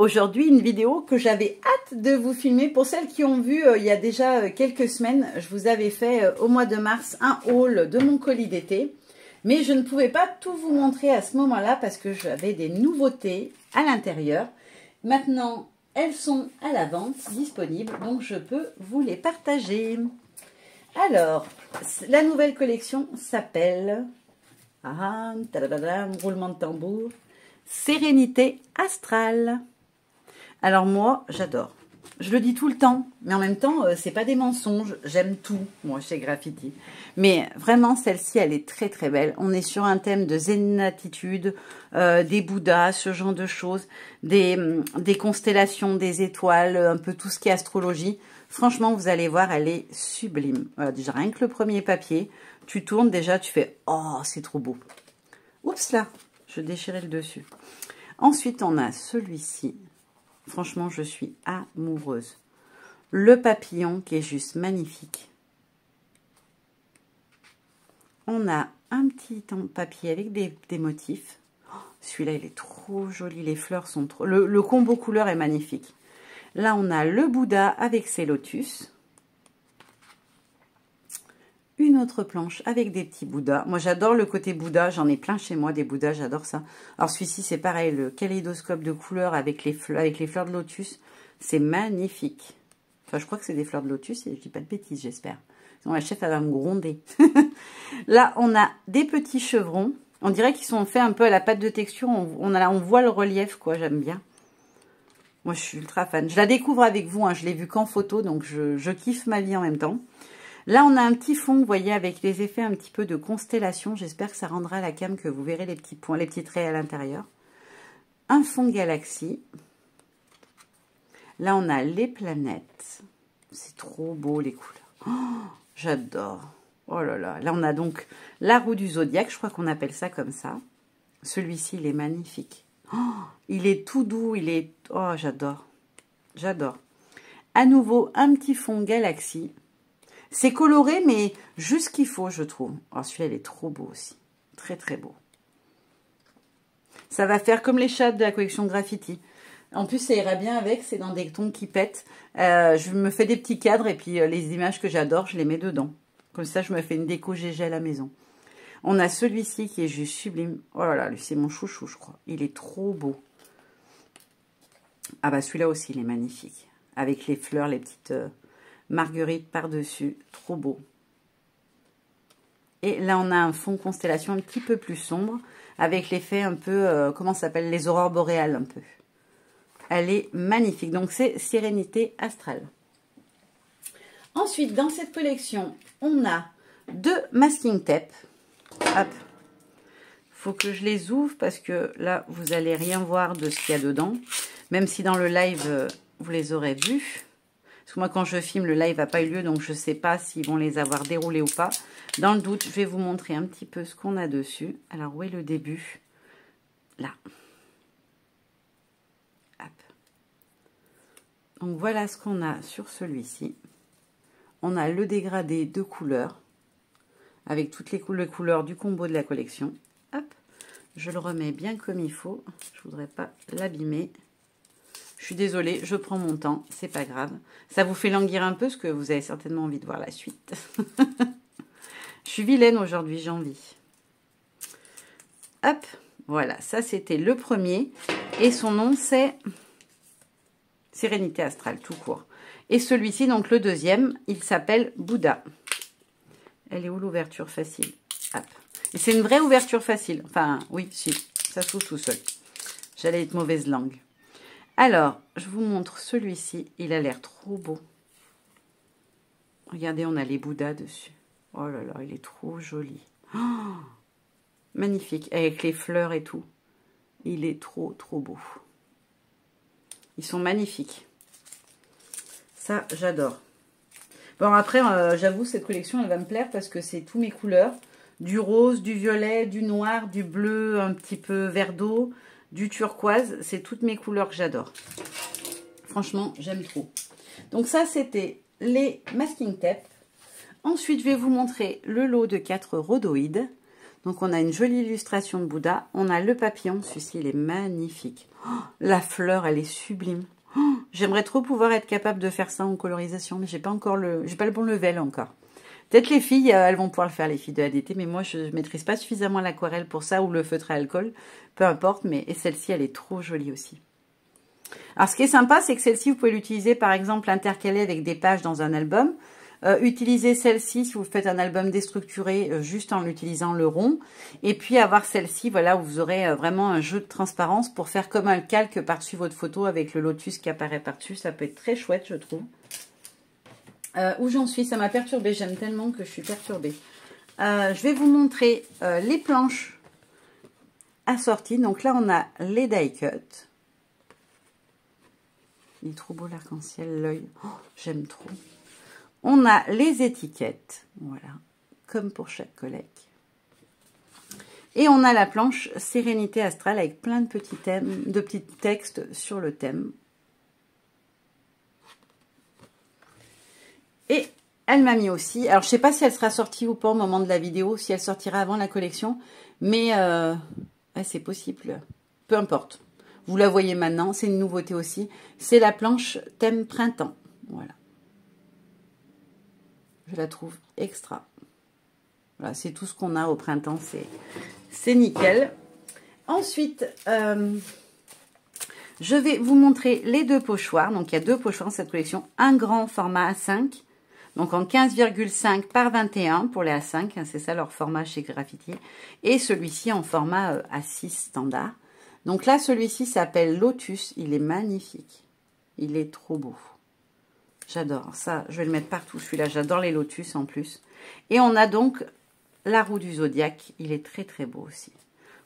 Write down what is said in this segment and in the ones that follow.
Aujourd'hui, une vidéo que j'avais hâte de vous filmer. Pour celles qui ont vu il y a déjà quelques semaines, je vous avais fait au mois de mars un haul de mon colis d'été. Mais je ne pouvais pas tout vous montrer à ce moment-là parce que j'avais des nouveautés à l'intérieur. Maintenant, elles sont à la vente, disponibles, donc je peux vous les partager. Alors, la nouvelle collection s'appelle, roulement de tambour, Sérénité Astrale. Alors moi, j'adore. Je le dis tout le temps, mais en même temps, c'est pas des mensonges. J'aime tout, moi, chez Graffiti. Mais vraiment, celle-ci, elle est très très belle. On est sur un thème de zénitude, des Bouddhas, ce genre de choses, des constellations, des étoiles, un peu tout ce qui est astrologie. Franchement, vous allez voir, elle est sublime. Déjà, rien que le premier papier, tu tournes déjà, tu fais « Oh, c'est trop beau !» Oups là, je déchirais le dessus. Ensuite, on a celui-ci. Franchement, je suis amoureuse. Le papillon qui est juste magnifique. On a un petit papier avec des motifs. Oh, celui-là, il est trop joli. Les fleurs sont trop... Le combo couleur est magnifique. Là, on a le Bouddha avec ses lotus. Une autre planche avec des petits Bouddhas. Moi, j'adore le côté Bouddha. J'en ai plein chez moi, des Bouddhas. J'adore ça. Alors, celui-ci, c'est pareil. Le kaléidoscope de couleurs avec les fleurs de lotus. C'est magnifique. Enfin, je crois que c'est des fleurs de lotus et je dis pas de bêtises, j'espère. Sinon, la chef, elle va me gronder. Là, on a des petits chevrons. On dirait qu'ils sont faits un peu à la pâte de texture. On voit le relief, quoi. J'aime bien. Moi, je suis ultra fan. Je la découvre avec vous. Hein. Je l'ai vue qu'en photo, donc je kiffe ma vie en même temps. Là, on a un petit fond, vous voyez, avec les effets un petit peu de constellation. J'espère que ça rendra la cam, que vous verrez les petits points, les petits traits à l'intérieur. Un fond galaxie. Là, on a les planètes. C'est trop beau, les couleurs. Oh, j'adore. Oh là là. Là, on a donc la roue du zodiaque. Je crois qu'on appelle ça comme ça. Celui-ci, il est magnifique. Oh, il est tout doux. Il est... Oh, j'adore. J'adore. À nouveau, un petit fond galaxie. C'est coloré, mais juste ce qu'il faut, je trouve. Oh, celui-là, il est trop beau aussi. Très, très beau. Ça va faire comme les chats de la collection Graffiti. En plus, ça ira bien avec. C'est dans des tons qui pètent. Je me fais des petits cadres et puis les images que j'adore, je les mets dedans. Comme ça, je me fais une déco GG à la maison. On a celui-ci qui est juste sublime. Oh là là, lui, c'est mon chouchou, je crois. Il est trop beau. Ah bah, celui-là aussi, il est magnifique. Avec les fleurs, les petites... marguerite par-dessus, trop beau. Et là, on a un fond constellation un petit peu plus sombre, avec l'effet un peu, comment ça s'appelle, les aurores boréales un peu. Elle est magnifique. Donc, c'est Sérénité Astrale. Ensuite, dans cette collection, on a deux masking tape. Hop. Faut que je les ouvre parce que là, vous n'allez rien voir de ce qu'il y a dedans. Même si dans le live, vous les aurez vus. Parce que moi, quand je filme, le live n'a pas eu lieu, donc je ne sais pas s'ils vont les avoir déroulés ou pas. Dans le doute, je vais vous montrer un petit peu ce qu'on a dessus. Alors, où est le début? Là. Hop. Donc, voilà ce qu'on a sur celui-ci. On a le dégradé de couleurs, avec toutes les couleurs du combo de la collection. Hop. Je le remets bien comme il faut. Je ne voudrais pas l'abîmer. Je suis désolée, je prends mon temps, c'est pas grave. Ça vous fait languir un peu, parce que vous avez certainement envie de voir la suite. Je suis vilaine aujourd'hui, j'ai envie. Hop, voilà, ça c'était le premier. Et son nom c'est Sérénité Astrale, tout court. Et celui-ci, donc le deuxième, il s'appelle Bouddha. Elle est où l'ouverture facile? Hop. Et c'est une vraie ouverture facile. Enfin, oui, si, ça s'ouvre tout seul. J'allais être mauvaise langue. Alors, je vous montre celui-ci. Il a l'air trop beau. Regardez, on a les Bouddhas dessus. Oh là là, il est trop joli. Oh, magnifique, avec les fleurs et tout. Il est trop, trop beau. Ils sont magnifiques. Ça, j'adore. Bon, après, j'avoue, cette collection, elle va me plaire parce que c'est tous mes couleurs. Du rose, du violet, du noir, du bleu, un petit peu vert d'eau. Du turquoise, c'est toutes mes couleurs que j'adore. Franchement, j'aime trop. Donc ça, c'était les masking tape. Ensuite, je vais vous montrer le lot de 4 rhodoïdes. Donc, on a une jolie illustration de Bouddha. On a le papillon. Celui-ci, il est magnifique. Oh, la fleur, elle est sublime. Oh, j'aimerais trop pouvoir être capable de faire ça en colorisation, mais j'ai pas le bon level encore. Peut-être les filles, elles vont pouvoir le faire, les filles de ADT, mais moi, je ne maîtrise pas suffisamment l'aquarelle pour ça, ou le feutre à alcool. Peu importe, mais et celle-ci, elle est trop jolie aussi. Alors, ce qui est sympa, c'est que celle-ci, vous pouvez l'utiliser, par exemple, intercalée avec des pages dans un album. Utilisez celle-ci si vous faites un album déstructuré, juste en l'utilisant le rond. Et puis, avoir celle-ci, voilà, où vous aurez vraiment un jeu de transparence pour faire comme un calque par-dessus votre photo avec le lotus qui apparaît par-dessus. Ça peut être très chouette, je trouve. Où j'en suis, ça m'a perturbée. J'aime tellement que je suis perturbée. Je vais vous montrer les planches assorties. Donc là, on a les die cut. Il est trop beau l'arc-en-ciel, l'œil. Oh, j'aime trop. On a les étiquettes. Voilà. Comme pour chaque collègue. Et on a la planche Sérénité Astrale avec plein de petits thèmes, de petits textes sur le thème. Et elle m'a mis aussi, alors je ne sais pas si elle sera sortie ou pas au moment de la vidéo, si elle sortira avant la collection, mais c'est possible, peu importe. Vous la voyez maintenant, c'est une nouveauté aussi. C'est la planche thème printemps, voilà. Je la trouve extra. Voilà, c'est tout ce qu'on a au printemps, c'est nickel. Ensuite, je vais vous montrer les deux pochoirs. Donc, il y a deux pochoirs dans cette collection. Un grand format A5. Donc, en 15,5 par 21 pour les A5. Hein, c'est ça leur format chez Graffiti. Et celui-ci en format A6 standard. Donc là, celui-ci s'appelle Lotus. Il est magnifique. Il est trop beau. J'adore. Ça, je vais le mettre partout. Celui-là, j'adore les Lotus en plus. Et on a donc la roue du zodiaque. Il est très, très beau aussi.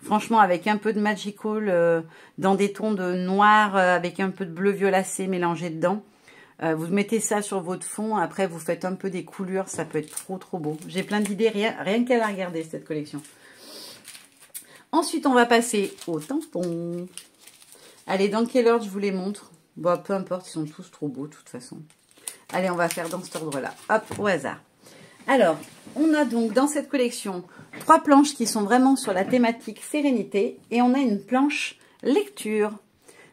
Franchement, avec un peu de magical dans des tons de noir, avec un peu de bleu violacé mélangé dedans. Vous mettez ça sur votre fond. Après, vous faites un peu des coulures. Ça peut être trop, trop beau. J'ai plein d'idées. Rien qu'à la regarder, cette collection. Ensuite, on va passer aux tampons. Allez, dans quel ordre je vous les montre? Bon, peu importe, ils sont tous trop beaux, de toute façon. Allez, on va faire dans cet ordre-là. Hop, au hasard. Alors, on a donc dans cette collection 3 planches qui sont vraiment sur la thématique sérénité. Et on a une planche lecture.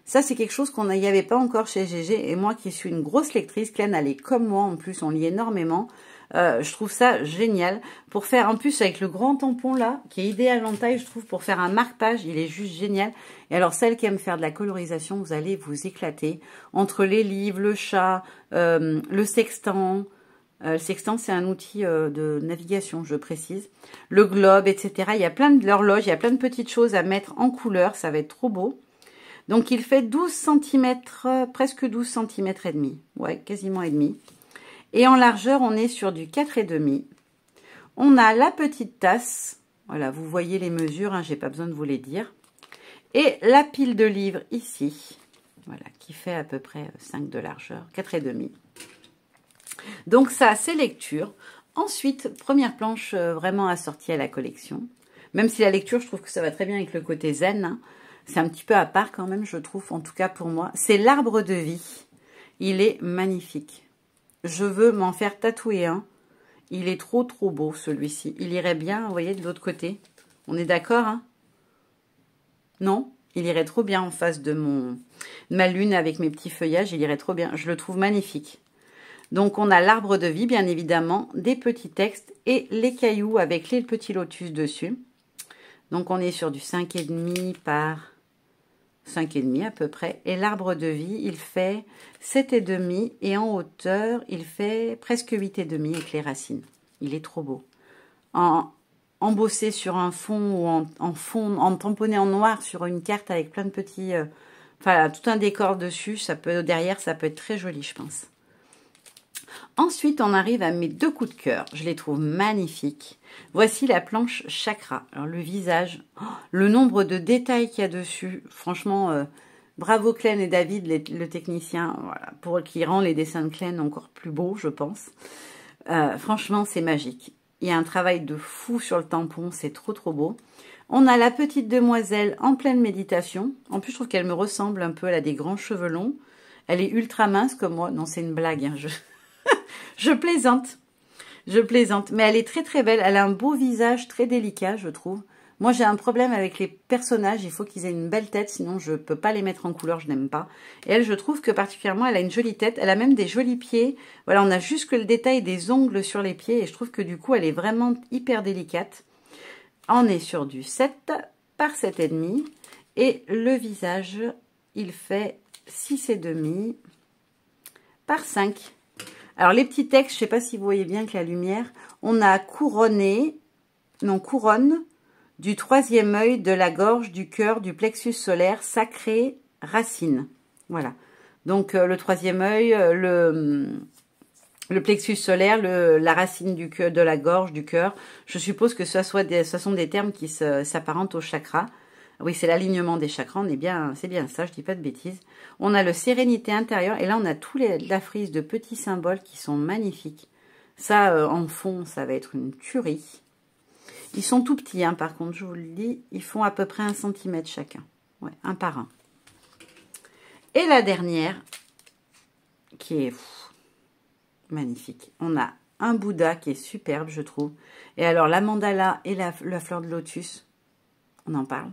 Ça, c'est quelque chose qu'on n'y avait pas encore chez GG. Et moi qui suis une grosse lectrice, Ken, elle est comme moi en plus, on lit énormément. Je trouve ça génial. Pour faire, en plus, avec le grand tampon là, qui est idéal en taille, je trouve, pour faire un marque-page, il est juste génial. Et alors, celle qui aime faire de la colorisation, vous allez vous éclater. Entre les livres, le chat, le sextant. Le sextant, c'est un outil de navigation, je précise. Le globe, etc. Il y a plein de l'horloge, il y a plein de petites choses à mettre en couleur. Ça va être trop beau. Donc, il fait 12 cm, presque 12 cm et demi. Ouais, quasiment et demi. Et en largeur, on est sur du 4,5. On a la petite tasse. Voilà, vous voyez les mesures, hein, j'ai pas besoin de vous les dire. Et la pile de livres ici. Voilà, qui fait à peu près 5 de largeur, 4,5. Donc ça, c'est lecture. Ensuite, première planche vraiment assortie à la collection. Même si la lecture, je trouve que ça va très bien avec le côté zen. Hein. C'est un petit peu à part quand même, je trouve, en tout cas pour moi. C'est l'arbre de vie. Il est magnifique. Je veux m'en faire tatouer un. Il est trop, trop beau, celui-ci. Il irait bien, vous voyez, de l'autre côté. On est d'accord, hein? Non? Il irait trop bien en face de ma lune avec mes petits feuillages. Il irait trop bien. Je le trouve magnifique. Donc, on a l'arbre de vie, bien évidemment, des petits textes et les cailloux avec les petits lotus dessus. Donc, on est sur du 5,5 par 5,5 à peu près. Et l'arbre de vie, il fait 7,5 et en hauteur, il fait presque 8,5 avec les racines. Il est trop beau. Embossé sur un fond ou en fond, en tamponné en noir sur une carte avec plein de petits... enfin, tout un décor dessus. Derrière, ça peut être très joli, je pense. Ensuite, on arrive à mes 2 coups de cœur. Je les trouve magnifiques. Voici la planche chakra. Alors, le visage, le nombre de détails qu'il y a dessus. Franchement, bravo Clen et David, le technicien, voilà, qui rend les dessins de Clen encore plus beaux, je pense. Franchement, c'est magique. Il y a un travail de fou sur le tampon. C'est trop, trop beau. On a la petite demoiselle en pleine méditation. En plus, je trouve qu'elle me ressemble un peu. Elle a des grands cheveux longs. Elle est ultra mince comme moi. Non, c'est une blague. Hein, je plaisante. Je plaisante. Mais elle est très très belle. Elle a un beau visage très délicat, je trouve. Moi, j'ai un problème avec les personnages. Il faut qu'ils aient une belle tête, sinon je peux pas les mettre en couleur, je n'aime pas. Et elle, je trouve que particulièrement, elle a une jolie tête. Elle a même des jolis pieds. Voilà, on a juste le détail des ongles sur les pieds. Et je trouve que du coup, elle est vraiment hyper délicate. On est sur du 7 par 7,5. Et le visage, il fait 6,5 par 5. Alors, les petits textes, je sais pas si vous voyez bien que la lumière, on a couronne du troisième œil, de la gorge, du cœur, du plexus solaire, sacré, racine. Voilà. Donc, le troisième œil, le plexus solaire, la racine du cœur, de la gorge, du cœur. Je suppose que ce sont des termes qui s'apparentent au chakra. Oui, c'est l'alignement des chakras. C'est bien ça, je dis pas de bêtises. On a le sérénité intérieure. Et là, on a la frise de petits symboles qui sont magnifiques. Ça, en fond, ça va être une tuerie. Ils sont tout petits, hein, par contre, je vous le dis. Ils font à peu près 1 cm chacun. Ouais, un par un. Et la dernière, qui est magnifique. On a un Bouddha qui est superbe, je trouve. Et alors, la mandala et la fleur de lotus, on en parle.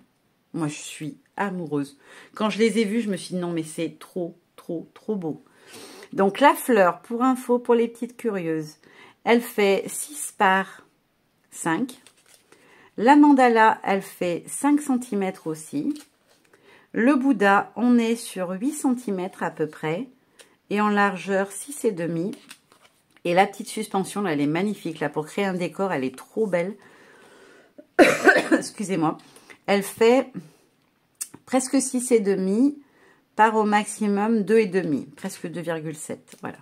Moi, je suis amoureuse. Quand je les ai vus, je me suis dit, non, mais c'est trop, trop, trop beau. Donc, la fleur, pour info, pour les petites curieuses, elle fait 6 par 5. La mandala, elle fait 5 cm aussi. Le Bouddha, on est sur 8 cm à peu près. Et en largeur, 6,5. Et la petite suspension, là, elle est magnifique. Là, pour créer un décor, elle est trop belle. Excusez-moi. Elle fait presque 6,5 par au maximum 2,5. Presque 2,7. Voilà.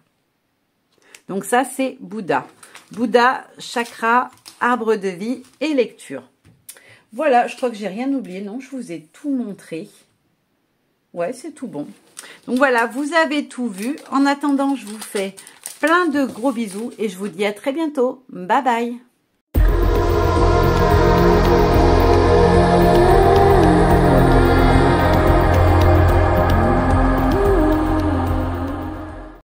Donc ça, c'est Bouddha. Bouddha, chakra, arbre de vie et lecture. Voilà, je crois que j'ai rien oublié. Non, je vous ai tout montré. Ouais, c'est tout bon. Donc voilà, vous avez tout vu. En attendant, je vous fais plein de gros bisous et je vous dis à très bientôt. Bye bye.